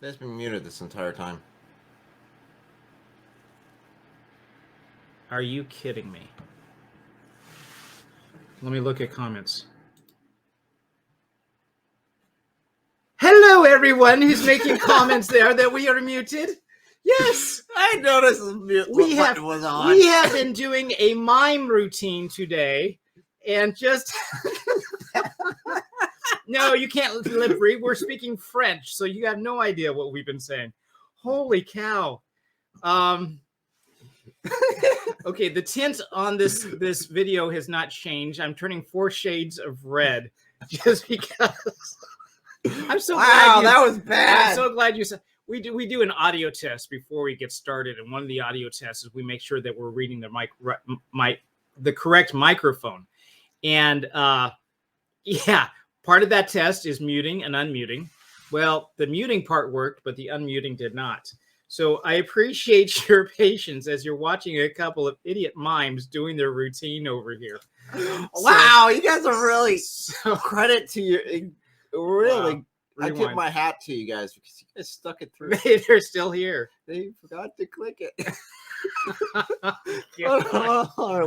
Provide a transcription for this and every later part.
guy's been muted this entire time. Are you kidding me? Let me look at comments. Hello, everyone who's making comments there that we are muted. Yes, I noticed the mute button was on. We have been doing a mime routine today, and just no, you can't lip read. We're speaking French, so you have no idea what we've been saying. Holy cow! Okay, the tint on this video has not changed. I'm turning 4 shades of red just because. I'm so glad. Wow, that was bad. I'm so glad you said. We do an audio test before we get started, and one of the audio tests is we make sure that we're reading the correct microphone. And yeah, part of that test is muting and unmuting. Well, the muting part worked, but the unmuting did not. So I appreciate your patience as you're watching a couple of idiot mimes doing their routine over here. Wow, you guys are really credit to you. Really. Wow. I tip my hat to you guys because you guys stuck it through. They're still here. They forgot to click it.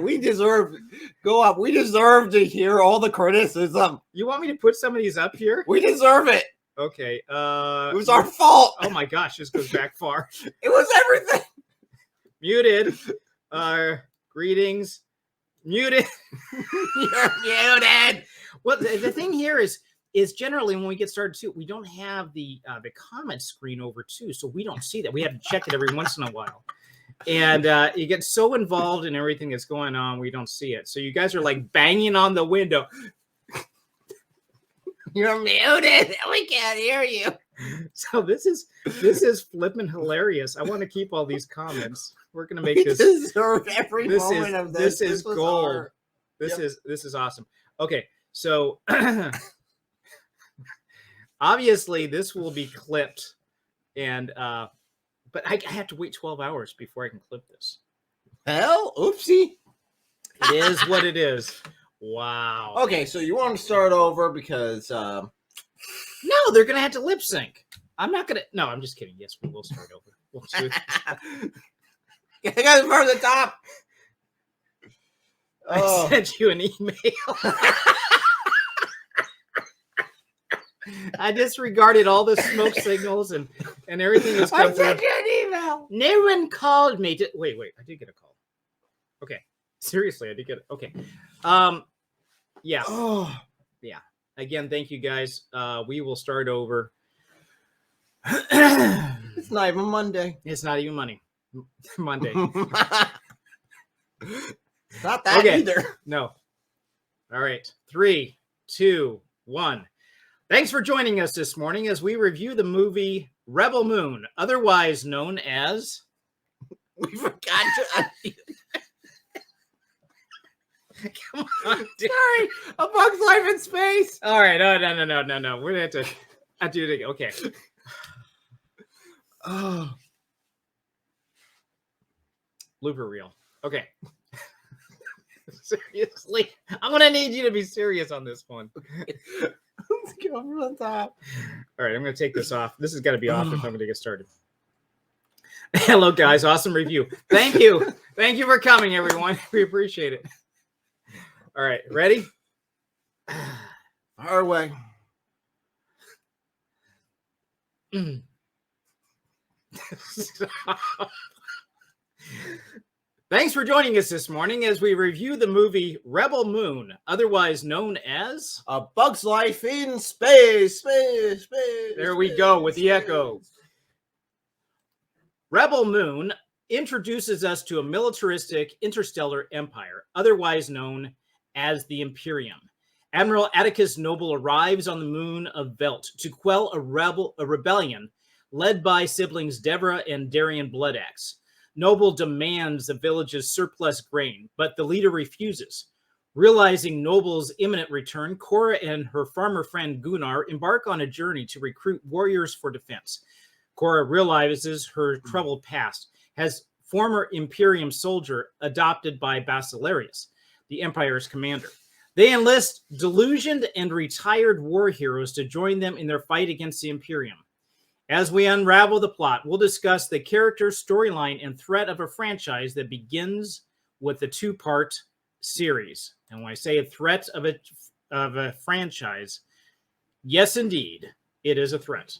We deserve go up. We deserve to hear all the criticism. You want me to put some of these up here? We deserve it. Okay. It was our fault. Oh my gosh, this goes back far. It was everything. Muted. Greetings. Muted. You're muted. Well, the thing here is generally when we get started too, we don't have the comment screen over too, so we don't see that. We have to check it every once in a while, and you get so involved in everything that's going on, we don't see it. So you guys are like banging on the window. You're muted. We can't hear you. So this is flipping hilarious. I want to keep all these comments. We're gonna make this. Deserve every moment of this. This is gold. This is awesome. Okay, so. Obviously, this will be clipped, and but I have to wait 12 hours before I can clip this. Hell, oopsie! It is what it is. Wow. Okay, so you want to start over because no, they're gonna have to lip sync. I'm not gonna. No, I'm just kidding. Yes, we will start over. We'll do it. You guys from the top. I sent you an email. I disregarded all the smoke signals and everything that's come through. I sent you an email. No one called me. Wait, I did get a call. Okay, seriously, I did get it. Okay, yeah, yeah. Again, thank you guys. We will start over. It's not even Monday. It's not even Monday. Not that either. No. All right. 3, 2, 1. Thanks for joining us this morning as we review the movie Rebel Moon, otherwise known as... We forgot to unmute. Come on, dude. Sorry, A Bug's Life in Space. All right, no. We're going to have to do it again. Okay. Oh. Blooper reel. Okay. Seriously, I'm going to need you to be serious on this one. Let's go from the top. All right, I'm going to take this off. This has got to be off if I'm going to get started. Hello, guys. Awesome review. Thank you. Thank you for coming, everyone. We appreciate it. All right, ready? Our way. Thanks for joining us this morning as we review the movie Rebel Moon, otherwise known as A Bug's Life in Space. There we go with the echo. Rebel Moon introduces us to a militaristic interstellar empire, otherwise known as the Imperium. Admiral Atticus Noble arrives on the moon of Velt to quell a rebellion led by siblings Devra and Darian Bloodaxe. Noble demands the village's surplus grain, but the leader refuses. Realizing Noble's imminent return, Cora and her farmer friend Gunnar embark on a journey to recruit warriors for defense. Cora realizes her troubled past, has former Imperium soldier adopted by Basilarius, the Empire's commander. They enlist delusioned and retired war heroes to join them in their fight against the Imperium. As we unravel the plot, we'll discuss the character, storyline, and threat of a franchise that begins with a two-part series. And when I say a threat of a franchise, yes, indeed, it is a threat.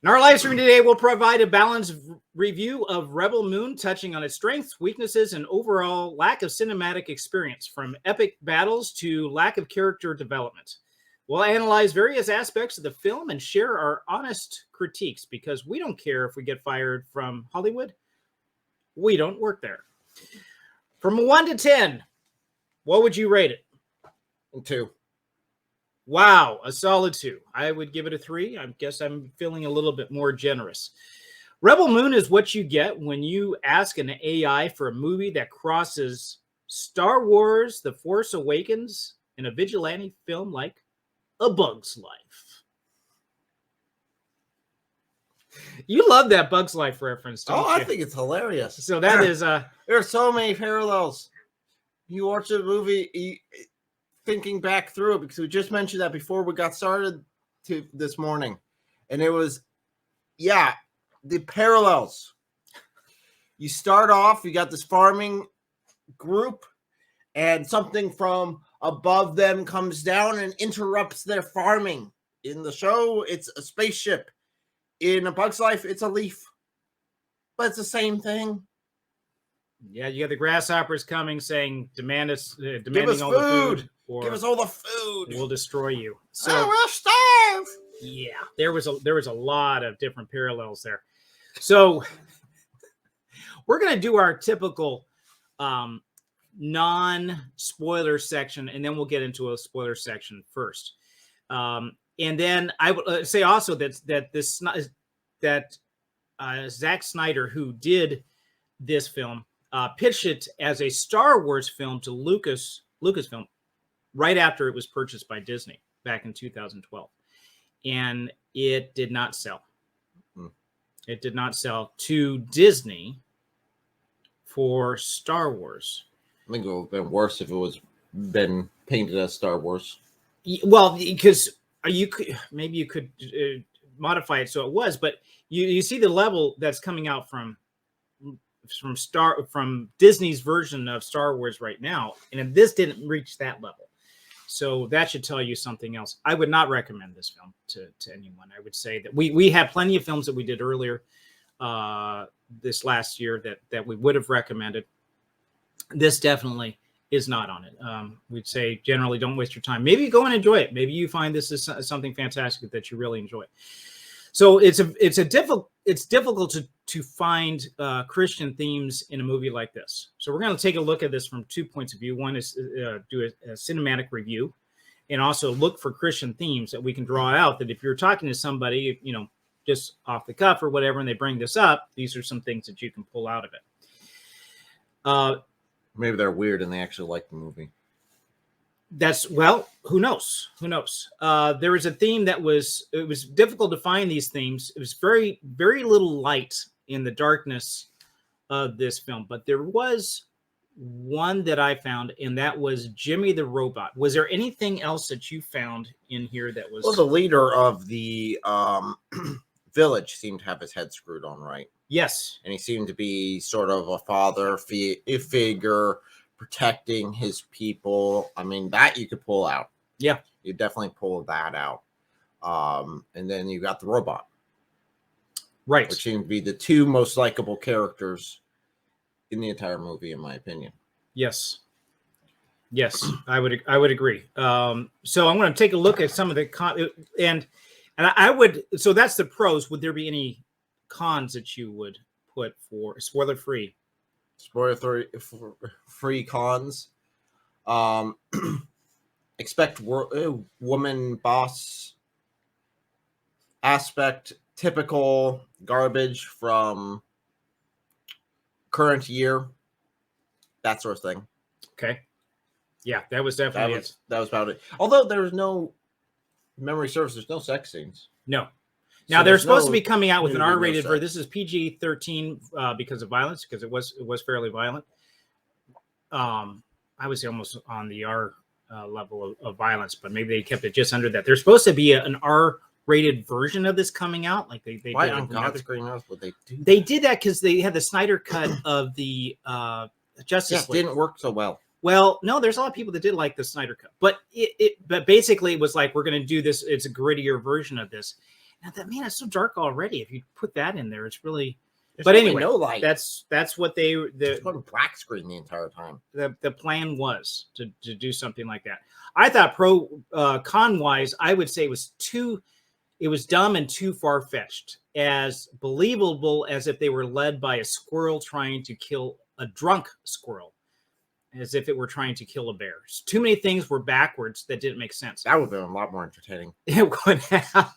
In our live stream today, we'll provide a balanced review of Rebel Moon, touching on its strengths, weaknesses, and overall lack of cinematic experience, from epic battles to lack of character development. We'll analyze various aspects of the film and share our honest critiques, because we don't care if we get fired from Hollywood. We don't work there. From a 1 to 10, what would you rate it? 2. Wow, a solid 2. I would give it a 3. I guess I'm feeling a little bit more generous. Rebel Moon is what you get when you ask an AI for a movie that crosses Star Wars, The Force Awakens, and a vigilante film like A Bug's Life. You love that Bug's Life reference, don't you? I think it's hilarious. So that is there are so many parallels. You watch the movie thinking back through it, because we just mentioned that before we got started this morning, and it was, the parallels. You start off, you got this farming group, and something from above them comes down and interrupts their farming. In the show, it's a spaceship. In A Bug's Life, it's a leaf. But it's the same thing. Yeah, you got the grasshoppers coming, saying, demanding all food. the food. Or give us all the food. We'll destroy you. So we'll starve. Yeah, there was a lot of different parallels there. So we're going to do our typical non-spoiler section, and then we'll get into a spoiler section first. And then I would say also that Zack Snyder, who did this film, pitched it as a Star Wars film to Lucasfilm right after it was purchased by Disney back in 2012. And it did not sell. It did not sell to Disney for Star Wars. I think it would have been worse if it was been painted as Star Wars. Well, because you could modify it so it was, but you see the level that's coming out from Disney's version of Star Wars right now, and this didn't reach that level. So that should tell you something else. I would not recommend this film to anyone. I would say that we had plenty of films that we did earlier this last year that we would have recommended. This definitely is not on it. We'd say generally don't waste your time. Maybe go and enjoy it. Maybe you find this is something fantastic that you really enjoy. So it's difficult to find Christian themes in a movie like this. So we're going to take a look at this from 2 points of view. One is do a cinematic review, and also look for Christian themes that we can draw out, that if you're talking to somebody, just off the cuff or whatever, and they bring this up, these are some things that you can pull out of it. Maybe they're weird and they actually like the movie. Who knows? There was a theme it was difficult to find these themes. It was very, very little light in the darkness of this film, but there was one that I found, and that was Jimmy the Robot. Was there anything else that you found in here that was... Well, the leader of the village seemed to have his head screwed on right. Yes. And he seemed to be sort of a father figure, protecting his people. I mean, that you could pull out. Yeah. You definitely pull that out. And then you got the robot. Right. Which seem to be the two most likable characters in the entire movie, in my opinion. Yes. I would agree. So I'm going to take a look at some of the and I would. So that's the pros. Would there be any cons that you would put for spoiler-free? Free cons. Expect woman boss aspect, typical garbage from current year, that sort of thing. Okay. Yeah, that was definitely that was about it. Although there's no memory serves, there's no sex scenes. No. Now they're supposed to be coming out with an R-rated version. This is PG-13 because of violence, because it was fairly violent. I would say almost on the R level of violence, but maybe they kept it just under that. There's supposed to be an R rated version of this coming out. Like they Why did on another- God's green earth would they do? They did that because they had the Snyder cut of the Justice League. Didn't work so well. Well, no, there's a lot of people that did like the Snyder cut, but but basically it was like, we're going to do this. It's a grittier version of this. And I thought, man, it's so dark already. If you put that in there, it's really. There's But really anyway, no light. that's what It's one black screen the entire time. the plan was to do something like that. I thought con wise, I would say it was dumb and too far fetched, as believable as if they were led by a squirrel trying to kill a drunk squirrel, as if it were trying to kill a bear. Too many things were backwards that didn't make sense. That would have been a lot more entertaining. It would have.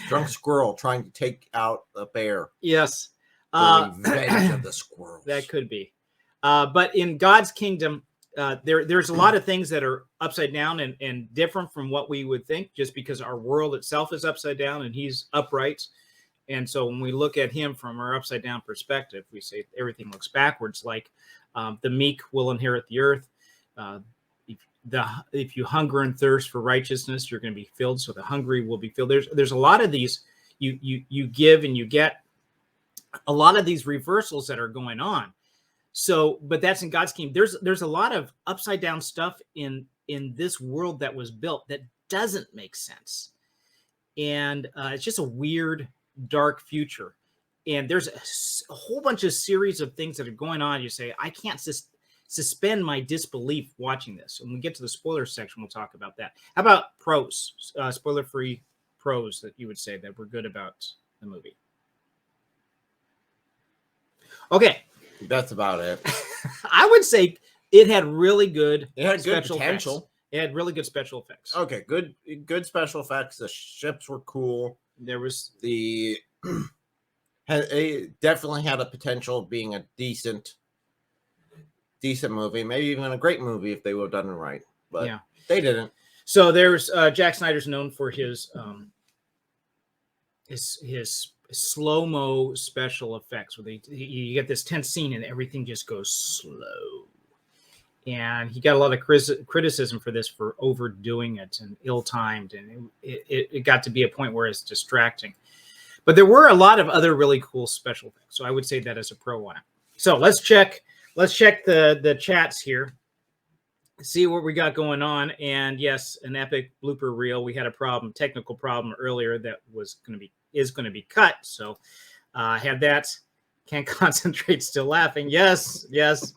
Drunk squirrel trying to take out a bear. Yes. The revenge of the squirrels. That could be. But in God's kingdom, there's a lot of things that are upside down and different from what we would think, just because our world itself is upside down and he's upright. And so when we look at him from our upside down perspective, we say everything looks backwards, like the meek will inherit the earth. If you hunger and thirst for righteousness, you're going to be filled. So the hungry will be filled. There's a lot of these, you give and you get a lot of these reversals that are going on. So, but that's in God's kingdom. There's a lot of upside down stuff in this world that was built that doesn't make sense. And it's just a weird, dark future. And there's a whole bunch of series of things that are going on. You say, I can't suspend my disbelief watching this. When we get to the spoiler section, we'll talk about that. How about pros, spoiler-free pros that you would say that were good about the movie? Okay. That's about it. I would say it had really good. It had good special potential. Effects. It had really good special effects. Okay, good special effects. The ships were cool. There was it definitely had a potential of being a decent movie, maybe even a great movie if they would have done it right. But yeah, they didn't. So there's Jack Snyder's known for his slow-mo special effects, where you get this tense scene and everything just goes slow. And he got a lot of criticism for this, for overdoing it and ill-timed, and it got to be a point where it's distracting. But there were a lot of other really cool special effects, so I would say that as a pro on it. So let's check the chats here, see what we got going on. And yes, an epic blooper reel. We had a technical problem earlier that is going to be cut. So had that. Can't concentrate, still laughing. Yes. It's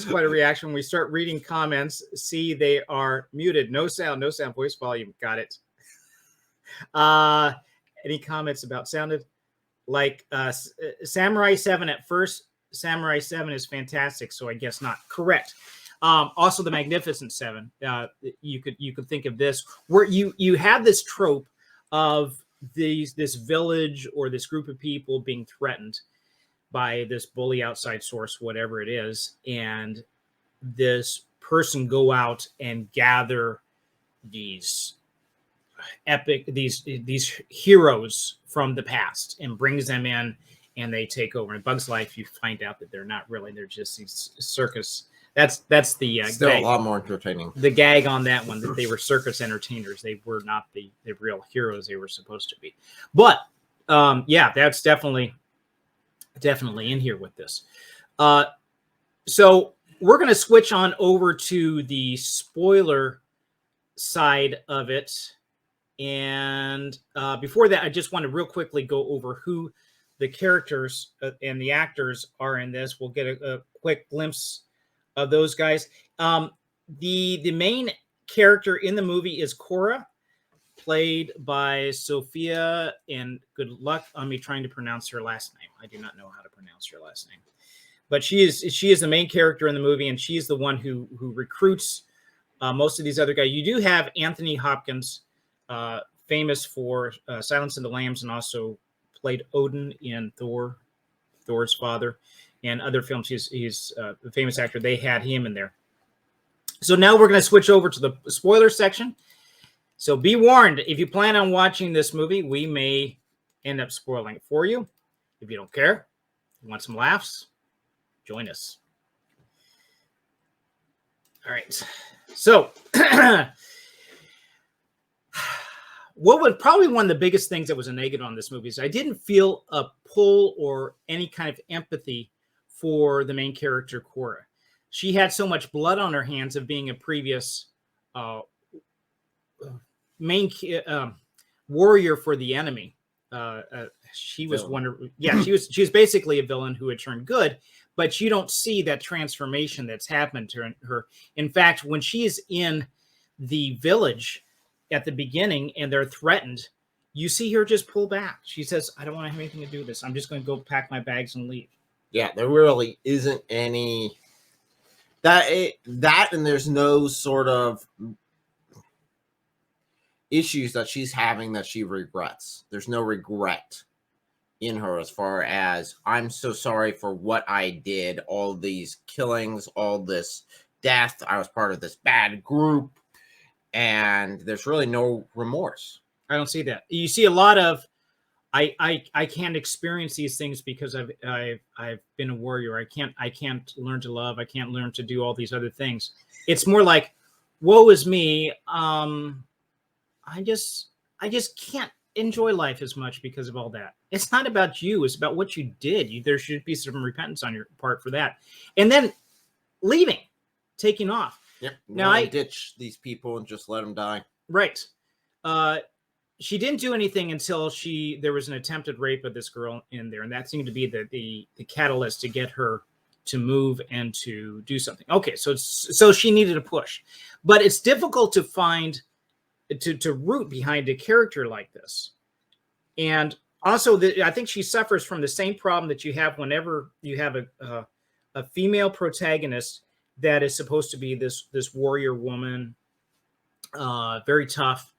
quite a reaction when we start reading comments. See, they are muted. No sound, voice volume. Got it. Any comments about sounded? Like Samurai 7 at first. Samurai 7 is fantastic, so I guess not. Correct. Also the Magnificent Seven. You could think of this, where you have this trope of this village or this group of people being threatened by this bully outside source, whatever it is, and this person go out and gather these heroes from the past and brings them in, and they take over. In Bug's Life, you find out that they're not really, they're just these circus. That's the still gag. A lot more entertaining. The gag on that one, that they were circus entertainers. They were not the real heroes they were supposed to be. But yeah, that's definitely in here with this. So we're going to switch on over to the spoiler side of it. And before that, I just want to real quickly go over who the characters and the actors are in this. We'll get a quick glimpse of those guys. The main character in the movie is Cora, played by Sophia, and good luck on me trying to pronounce her last name. I do not know how to pronounce her last name, but she is the main character in the movie, and she's the one who recruits most of these other guys. You do have Anthony Hopkins, famous for Silence of the Lambs, and also played Odin in Thor's father, and other films. He's a famous actor. They had him in there. So now we're going to switch over to the spoiler section. So be warned, if you plan on watching this movie, we may end up spoiling it for you. If you don't care, you want some laughs, join us. All right. So what was probably one of the biggest things that was a negative on this movie is I didn't feel a pull or any kind of empathy for the main character, Cora. She had so much blood on her hands of being a previous main warrior for the enemy. She was she was basically a villain who had turned good, but you don't see that transformation that's happened to her. In fact, when she is in the village at the beginning and they're threatened, you see her just pull back. She says, I don't want to have anything to do with this. I'm just going to go pack my bags and leave. Yeah, there really isn't any that and there's no sort of issues that she's having that she regrets. There's no regret in her as far as I'm so sorry for what I did, all these killings, all this death. I was part of this bad group, and there's really no remorse. I don't see that. You see a lot of I can't experience these things because I've been a warrior. I can't learn to love. I can't learn to do all these other things. It's more like, woe is me. I just can't enjoy life as much because of all that. It's not about you. It's about what you did. There should be some repentance on your part for that. And then leaving, taking off. Yep. Now I ditch these people and just let them die. Right. She didn't do anything until there was an attempted rape of this girl in there, and that seemed to be the catalyst to get her to move and to do something. Okay, so she needed a push, but it's difficult to find to root behind a character like this, and also I think she suffers from the same problem that you have whenever you have a female protagonist that is supposed to be this warrior woman, very tough.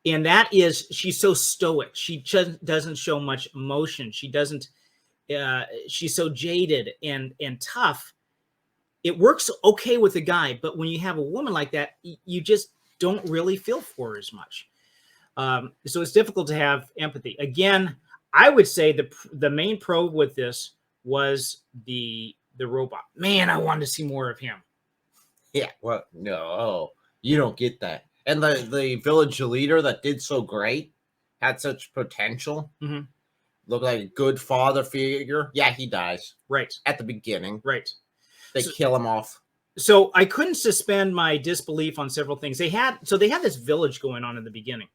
And that is, she's so stoic. She just doesn't show much emotion. She doesn't, she's so jaded and tough. It works okay with a guy, but when you have a woman like that, you just don't really feel for her as much. So it's difficult to have empathy. Again, I would say the main pro with this was the robot. Man, I wanted to see more of him. Yeah, well, no, you don't get that. And the village leader that did so great, had such potential, looked like a good father figure. Yeah, he dies. Right. At the beginning. Right. They kill him off. So I couldn't suspend my disbelief on several things. They had this village going on in the beginning.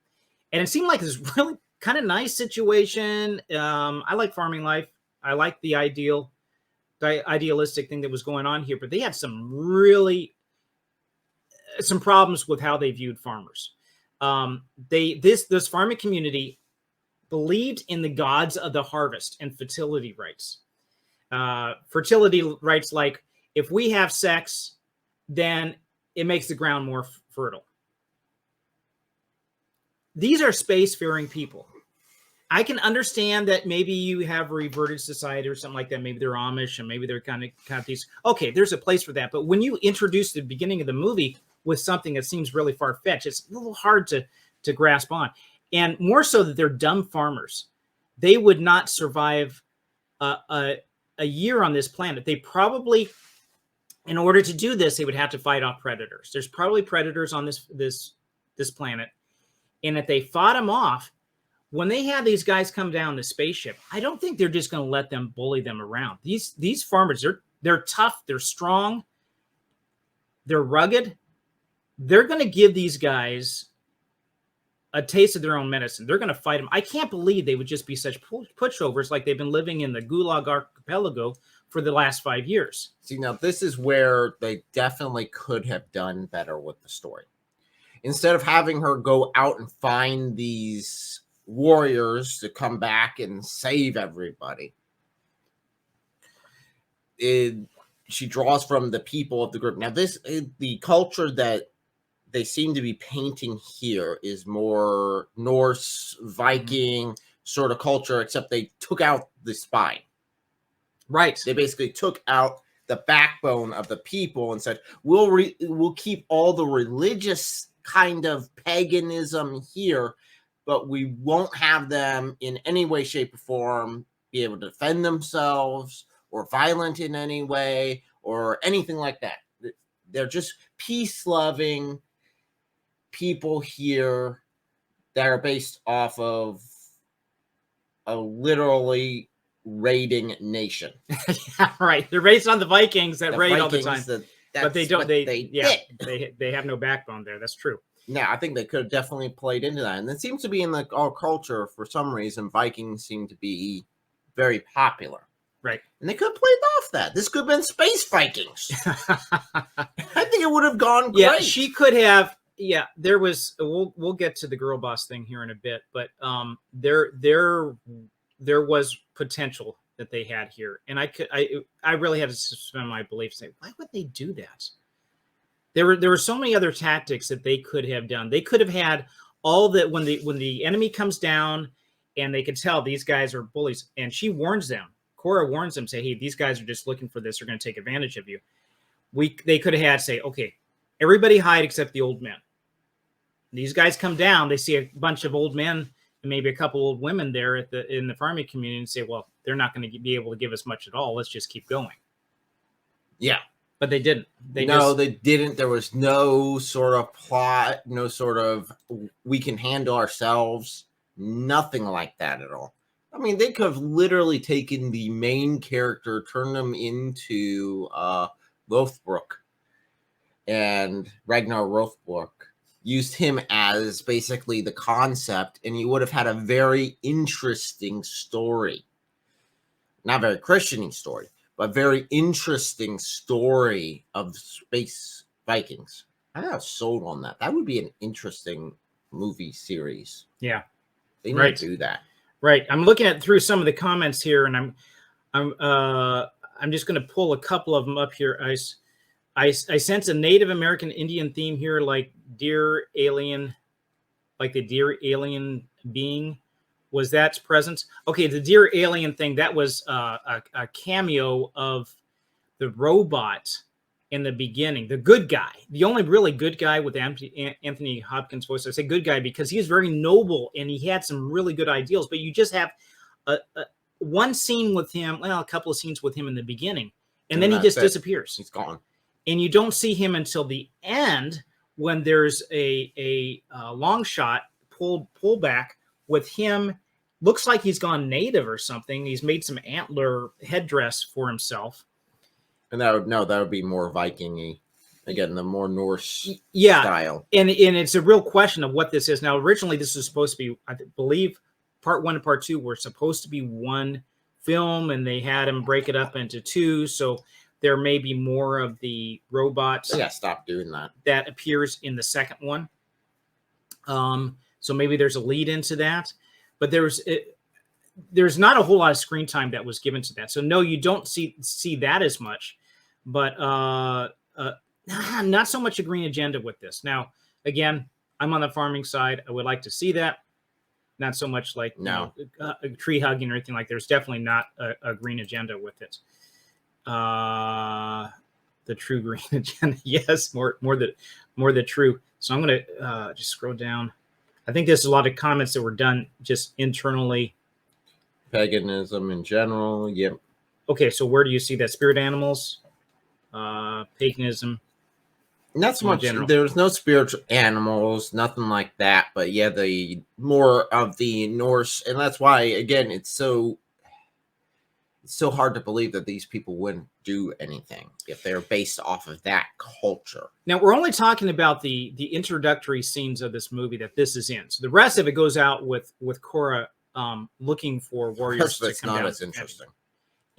And it seemed like this really kind of nice situation. I like farming life. I like the idealistic thing that was going on here. But they had some problems with how they viewed farmers. This farming community believed in the gods of the harvest and fertility rites. Fertility rites like, if we have sex, then it makes the ground more fertile. These are spacefaring people. I can understand that maybe you have a reverted society or something like that. Maybe they're Amish and maybe they're kind of these. Okay, there's a place for that. But when you introduce the beginning of the movie with something that seems really far-fetched, it's a little hard to grasp on. And more so that they're dumb farmers. They would not survive a year on this planet. They probably, in order to do this, they would have to fight off predators. There's probably predators on this planet. And if they fought them off, when they have these guys come down the spaceship, I don't think they're just going to let them bully them around. These farmers, they're tough, they're strong, they're rugged. They're going to give these guys a taste of their own medicine. They're going to fight them. I can't believe they would just be such pushovers, like they've been living in the Gulag Archipelago for the last 5 years. See, now this is where they definitely could have done better with the story. Instead of having her go out and find these warriors to come back and save everybody, she draws from the people of the group. Now, the culture that they seem to be painting here is more Norse, Viking sort of culture, except they took out the spine. Right. They basically took out the backbone of the people and said, we'll keep all the religious kind of paganism here, but we won't have them in any way, shape, or form be able to defend themselves or violent in any way or anything like that. They're just peace-loving people here that are based off of a literally raiding nation. Yeah, right. They're based on the Vikings that raid all the time, but they don't. They have no backbone there. That's true. Yeah, I think they could have definitely played into that, and it seems to be in our culture for some reason. Vikings seem to be very popular, right? And they could have played off that. This could have been Space Vikings. I think it would have gone great. Yeah, she could have. Yeah, there was. We'll get to the girl boss thing here in a bit, but there was potential that they had here, and I really had to suspend my belief and say, why would they do that? There were so many other tactics that they could have done. They could have had all that when the enemy comes down, and they can tell these guys are bullies, and she warns them. Cora warns them, say, hey, these guys are just looking for this. They're going to take advantage of you. They could have had say, okay, everybody hide except the old men. These guys come down. They see a bunch of old men and maybe a couple old women there in the farming community and say, well, they're not going to be able to give us much at all. Let's just keep going. Yeah. But they didn't. They didn't. There was no sort of plot, no sort of we can handle ourselves, nothing like that at all. I mean, they could have literally taken the main character, turned them into Lothbrok, and Ragnar Lothbrok, used him as basically the concept, and you would have had a very interesting story. Not very Christian-y story, but very interesting story of Space Vikings. I think I was sold on that. That would be an interesting movie series. Yeah. They need to do that. Right. I'm looking through some of the comments here, and I'm just going to pull a couple of them up here. I sense a Native American Indian theme here, like dear alien, like the dear alien being. Was that present? Okay, the dear alien thing, that was a cameo of the robot in the beginning, the good guy, the only really good guy with Anthony Hopkins' voice. I say good guy because he is very noble and he had some really good ideals, but you just have one scene with him, well, a couple of scenes with him in the beginning, and then he just disappears. He's gone. And you don't see him until the end when there's a long shot pull back with him. Looks like he's gone native or something. He's made some antler headdress for himself. And that would be more Viking-y. Again, the more Norse style. And it's a real question of what this is. Now, originally, this was supposed to be, I believe, part 1 and part 2 were supposed to be one film, and they had him break it up into 2. So there may be more of the robots. They gotta stop doing that. That appears in the second one. So maybe there's a lead into that. But there's not a whole lot of screen time that was given to that. So no, you don't see that as much. But not so much a green agenda with this. Now, again, I'm on the farming side. I would like to see that. Not so much like a tree hugging or anything like. There's definitely not a green agenda with it. The true green agenda, yes, more the true. So I'm gonna just scroll down. I think there's a lot of comments that were done just internally. Paganism in general, yep. Okay, so where do you see that? Spirit animals, paganism. Not so much. There's no spiritual animals, nothing like that. But yeah, the more of the Norse, and that's why again it's so hard to believe that these people wouldn't do anything if they're based off of that culture. Now we're only talking about the introductory scenes of this movie that this is in. So the rest of it goes out with Cora looking for warriors to come down. Not as interesting.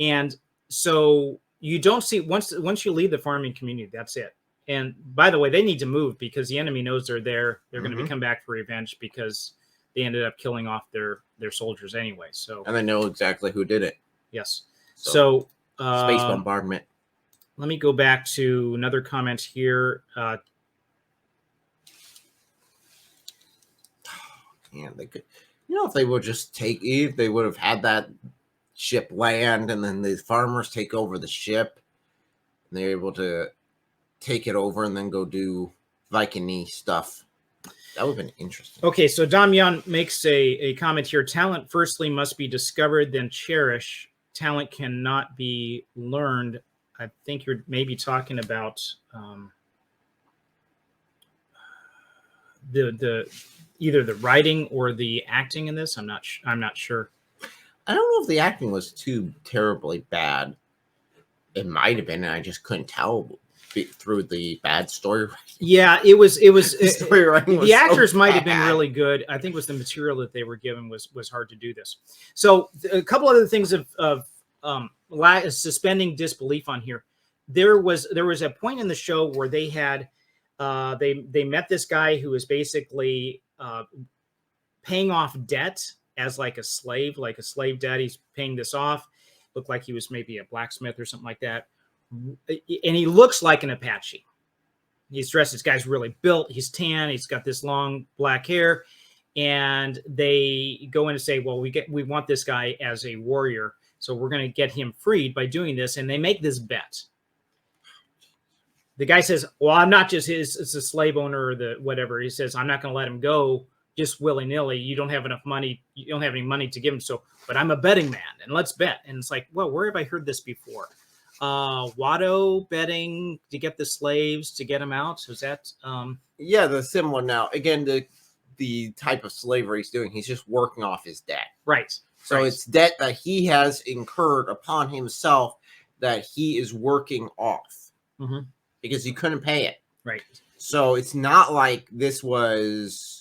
And so you don't see once you leave the farming community, that's it. And by the way, they need to move because the enemy knows they're there. They're going to come back for revenge because they ended up killing off their soldiers anyway. So and they know exactly who did it. Yes. So space bombardment. Let me go back to another comment here. They could, if they would just if they would have had that ship land and then the farmers take over the ship and they're able to take it over and then go do Viking-y stuff. That would have been interesting. Okay, so Damian makes a comment here. Talent firstly must be discovered, then cherished. Talent cannot be learned. I think you're maybe talking about either the writing or the acting in this. I'm not sure. I don't know if the acting was too terribly bad. It might have been, and I just couldn't tell through the bad story writing. Yeah, it was. The actors might have been really good. I think it was the material that they were given was hard to do this. So a couple other things of suspending disbelief on here. There was a point in the show where they had they met this guy who was basically paying off debt as like a slave debt. He's paying this off. Looked like he was maybe a blacksmith or something like that. And he looks like an Apache. He's dressed, this guy's really built. He's tan. He's got this long black hair. And they go in and say, well, we want this guy as a warrior. So we're going to get him freed by doing this. And they make this bet. The guy says, well, I'm not just it's a slave owner or the whatever. He says, I'm not going to let him go just willy-nilly. You don't have enough money. You don't have any money to give him. So, but I'm a betting man and let's bet. And it's like, well, where have I heard this before? Watto betting to get the slaves to get him out. Was that? Yeah, the similar now. Again, the type of slavery he's doing, he's just working off his debt. Right. So it's debt that he has incurred upon himself that he is working off because he couldn't pay it. Right. So it's not like this was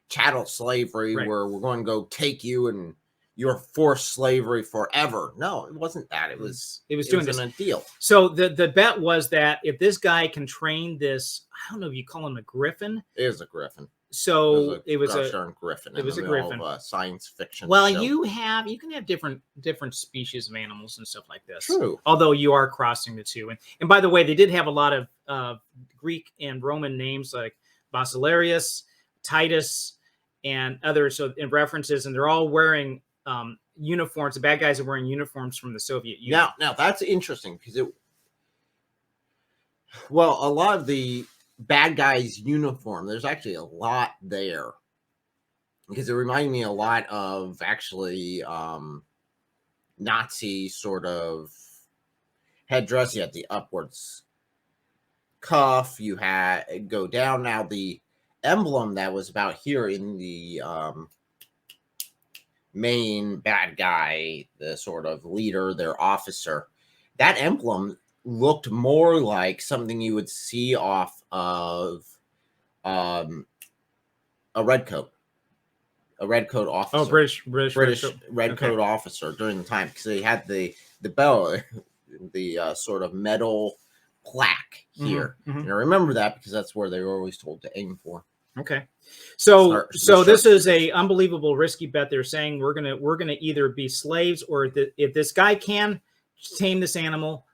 chattel slavery where we're going to go take you and you're forced slavery forever. No, it wasn't that. It was doing a deal. So the bet was that if this guy can train this, I don't know if you call him a griffin. It is a griffin. So it was a griffin. It was a griffin. Science fiction. Well, show. you can have different species of animals and stuff like this. True. Although you are crossing the two. And by the way, they did have a lot of Greek and Roman names like Basileus, Titus, and others. So in references, and they're all wearing uniforms. The bad guys are wearing uniforms from the Soviet Union. Now that's interesting because a lot of the bad guys' uniform, there's actually a lot there because it reminded me a lot of actually Nazi sort of headdress. You had the upwards cuff, you had go down. Now the emblem that was about here in the main bad guy, the sort of leader, their officer, that emblem looked more like something you would see off of a red coat officer. Oh, British red coat officer during the time, because they had the bell, the sort of metal plaque here. And I remember that because that's where they were always told to aim for. Okay, so this is a unbelievable risky bet. They're saying we're gonna either be slaves, or if this guy can tame this animal,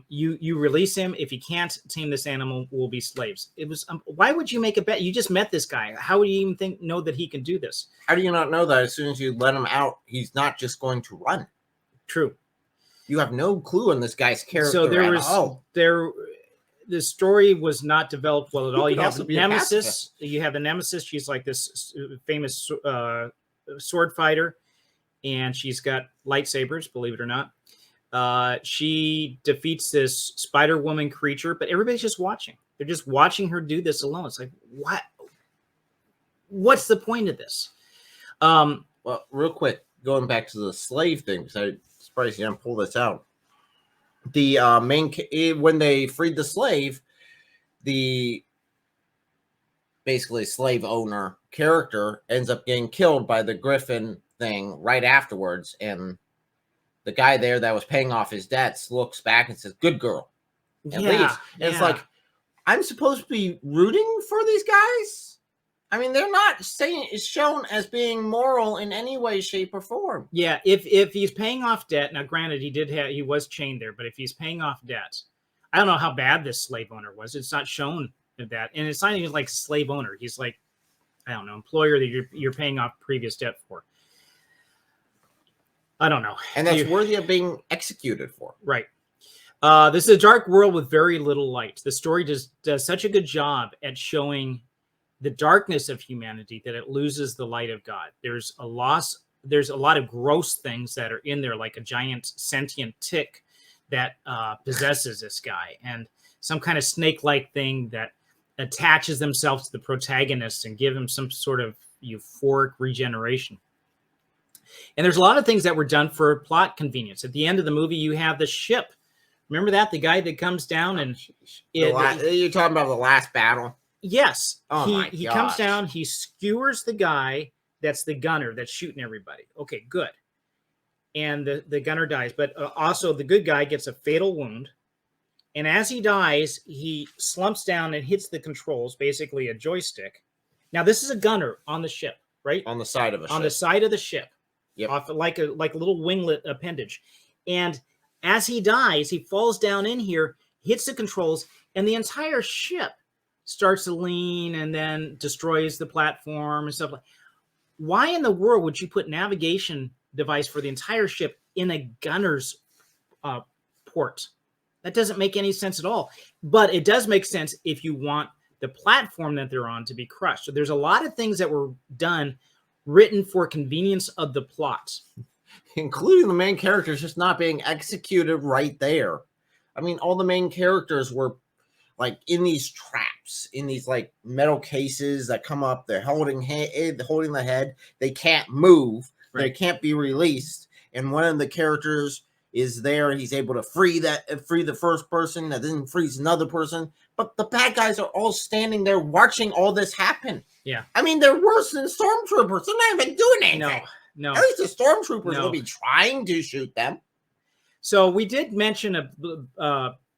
you release him. If he can't tame this animal, we'll be slaves. It was why would you make a bet? You just met this guy. How would you even know that he can do this? How do you not know that as soon as you let him out, he's not just going to run? True. You have no clue on this guy's character. So the story was not developed well at all. You have the Nemesis. You have the Nemesis. She's like this famous sword fighter, and she's got lightsabers, believe it or not. She defeats this Spider Woman creature, but everybody's just watching. They're just watching her do this alone. It's like, what? What's the point of this? Well, real quick, going back to the slave thing, because I'm surprised you didn't pull this out. The when they freed the slave, the basically slave owner character ends up getting killed by the griffin thing right afterwards, and the guy there that was paying off his debts looks back and says, "Good girl," and leaves. And it's like, I'm supposed to be rooting for these guys. I mean, they're not saying it's shown as being moral in any way, shape, or form. Yeah, if he's paying off debt, now granted he was chained there, but if he's paying off debt, I don't know how bad this slave owner was. It's not shown that, and it's not even like slave owner. He's like, I don't know, employer that you're paying off previous debt for. I don't know, and that's worthy of being executed for. Right. This is a dark world with very little light. The story does such a good job at showing the darkness of humanity that it loses the light of God. There's a lot of gross things that are in there, like a giant sentient tick that possesses this guy, and some kind of snake-like thing that attaches themselves to the protagonist and give him some sort of euphoric regeneration. And there's a lot of things that were done for plot convenience. At the end of the movie, you have the ship. Remember that? The guy that comes down and... You're talking about the last battle? Yes. Oh he comes down, he skewers the guy that's the gunner that's shooting everybody. Okay, good. And the gunner dies. But also the good guy gets a fatal wound. And as he dies, he slumps down and hits the controls, basically a joystick. Now, this is a gunner on the ship, right? On the side of a ship. On the side of the ship. Yep. Off like a little winglet appendage. And as he dies, he falls down in here, hits the controls, and the entire ship starts to lean and then destroys the platform and stuff like that. Why in the world would you put navigation device for the entire ship in a gunner's port? That doesn't make any sense at all. But it does make sense if you want the platform that they're on to be crushed. So there's a lot of things that were written for convenience of the plot. Including the main characters just not being executed right there. I mean, all the main characters were like in these traps, in these like metal cases that come up. They're holding the head. They can't move. Right. They can't be released. And one of the characters is there. He's able to free the first person, that then frees another person. But the bad guys are all standing there watching all this happen. Yeah. I mean, they're worse than stormtroopers. They're not even doing anything. No. At least the stormtroopers will be trying to shoot them. So we did mention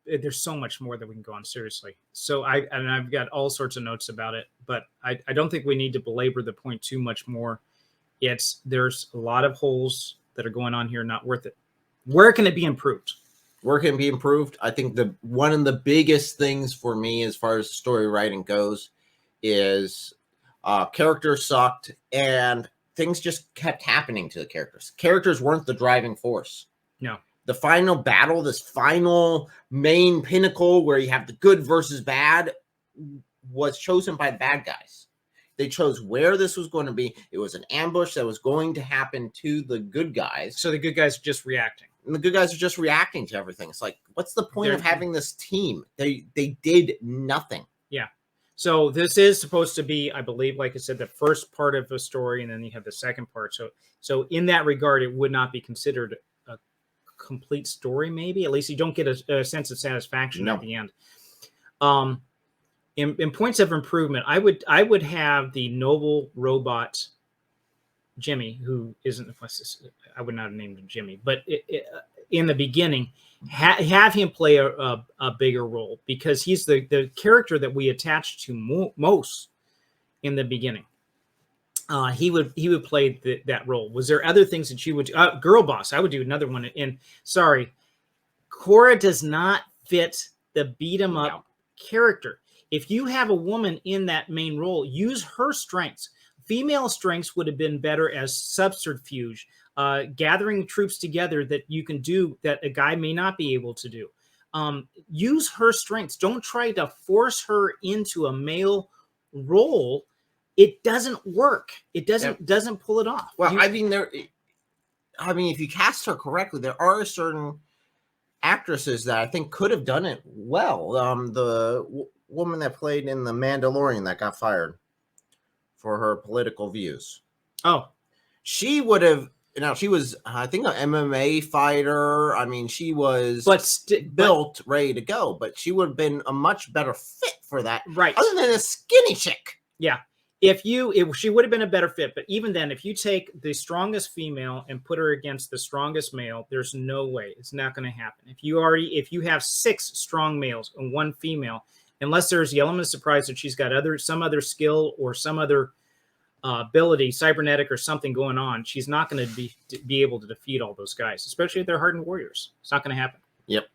there's so much more that we can go on, seriously. So I've got all sorts of notes about it, but I don't think we need to belabor the point too much more. There's a lot of holes that are going on here, not worth it. Where can it be improved? Where can it be improved? I think one of the biggest things for me as far as story writing goes is characters sucked and things just kept happening to the characters. Characters weren't the driving force. No. The final battle, this final main pinnacle where you have the good versus bad, was chosen by the bad guys. They chose where this was going to be. It was an ambush that was going to happen to the good guys. So the good guys are just reacting. And the good guys are just reacting to everything. It's like, what's the point of having this team? They did nothing. Yeah. So this is supposed to be, I believe, like I said, the first part of the story, and then you have the second part. So in that regard, it would not be considered a complete story, maybe. At least you don't get a sense of satisfaction at the end. In points of improvement, I would have the noble robot Jimmy, who isn't, I would not have named him Jimmy, but in the beginning, have him play a bigger role, because he's the character that we attach to most in the beginning. He would play that role. Was there other things that you would do? Girl Boss, I would do another one. And sorry, Cora does not fit the beat 'em up character. If you have a woman in that main role, use her strengths. Female strengths would have been better as subterfuge, gathering troops together that you can do that a guy may not be able to do. Use her strengths. Don't try to force her into a male role. It doesn't work. It doesn't pull it off. Well, if you cast her correctly, there are certain actresses that I think could have done it well. The woman that played in The Mandalorian that got fired for her political views. Oh, she would have. She was, I think, an MMA fighter. I mean, she was built, ready to go, but she would have been a much better fit for that. Right. Other than a skinny chick. Yeah. She would have been a better fit, but even then, if you take the strongest female and put her against the strongest male, there's no way. It's not going to happen. If you have 6 strong males and 1 female, unless there's the element of surprise that she's got some other skill or some other ability, cybernetic or something going on, she's not going to be able to defeat all those guys, especially if they're hardened warriors. It's not going to happen. Yep.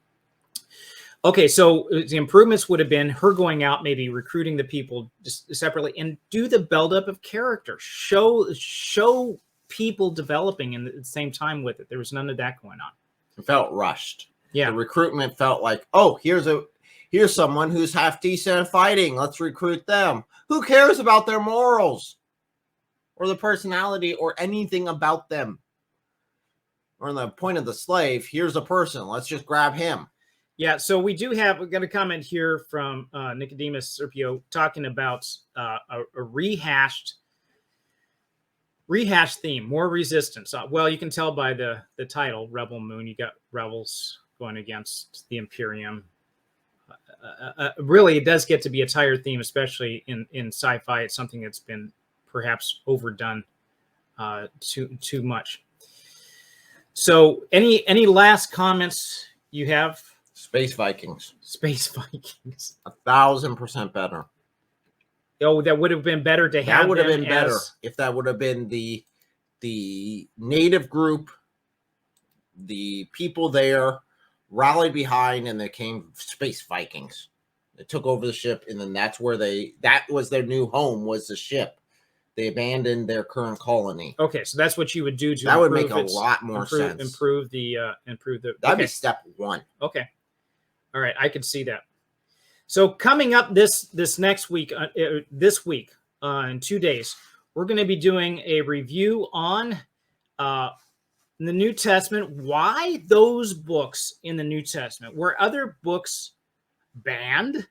Okay, so the improvements would have been her going out, maybe recruiting the people just separately, and do the buildup of character. Show people developing in the same time with it. There was none of that going on. It felt rushed. Yeah. The recruitment felt like, oh, here's someone who's half decent at fighting. Let's recruit them. Who cares about their morals or the personality or anything about them? Or the point of the slave, here's a person. Let's just grab him. Yeah, so we got a comment here from Nicodemus Serpio talking about a rehashed theme, more resistance. Well, you can tell by the title, Rebel Moon. You got rebels going against the Imperium. Really, it does get to be a tired theme, especially in sci-fi. It's something that's been perhaps overdone too much. So, any last comments you have? Space Vikings. Space Vikings. 1,000% better. Oh, that would have been better to have. That would have been better if that would have been the native group, the people there rallied behind, and they came Space Vikings. They took over the ship, and then that was their new home, was the ship. They abandoned their current colony. Okay, so that's what you would do to that would make a lot more sense. Improve the that'd be step one. Okay, all right, I could see that. So coming up this next week, this week in 2 days, we're going to be doing a review on the New Testament. Why those books in the New Testament? Were other books banned?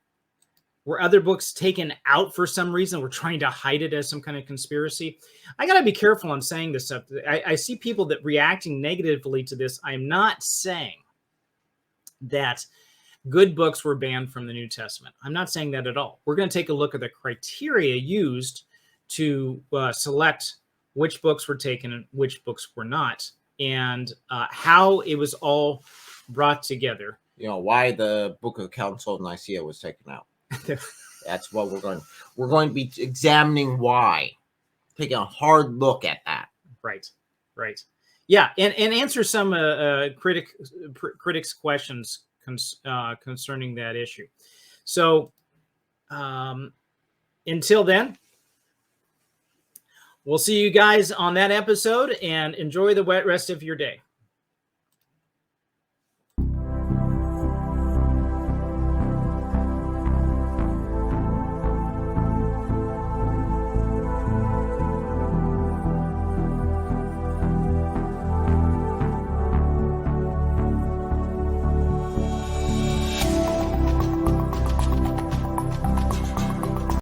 Were other books taken out for some reason? We're trying to hide it as some kind of conspiracy. I got to be careful on saying this stuff. I see people that reacting negatively to this. I'm not saying that good books were banned from the New Testament. I'm not saying that at all. We're going to take a look at the criteria used to select which books were taken and which books were not, and how it was all brought together. You know, why the Book of Council of Nicaea was taken out. That's what we're going to be examining why. Taking a hard look at that. Right. Yeah, and answer some critics' questions concerning that issue. So until then, we'll see you guys on that episode, and enjoy the rest of your day.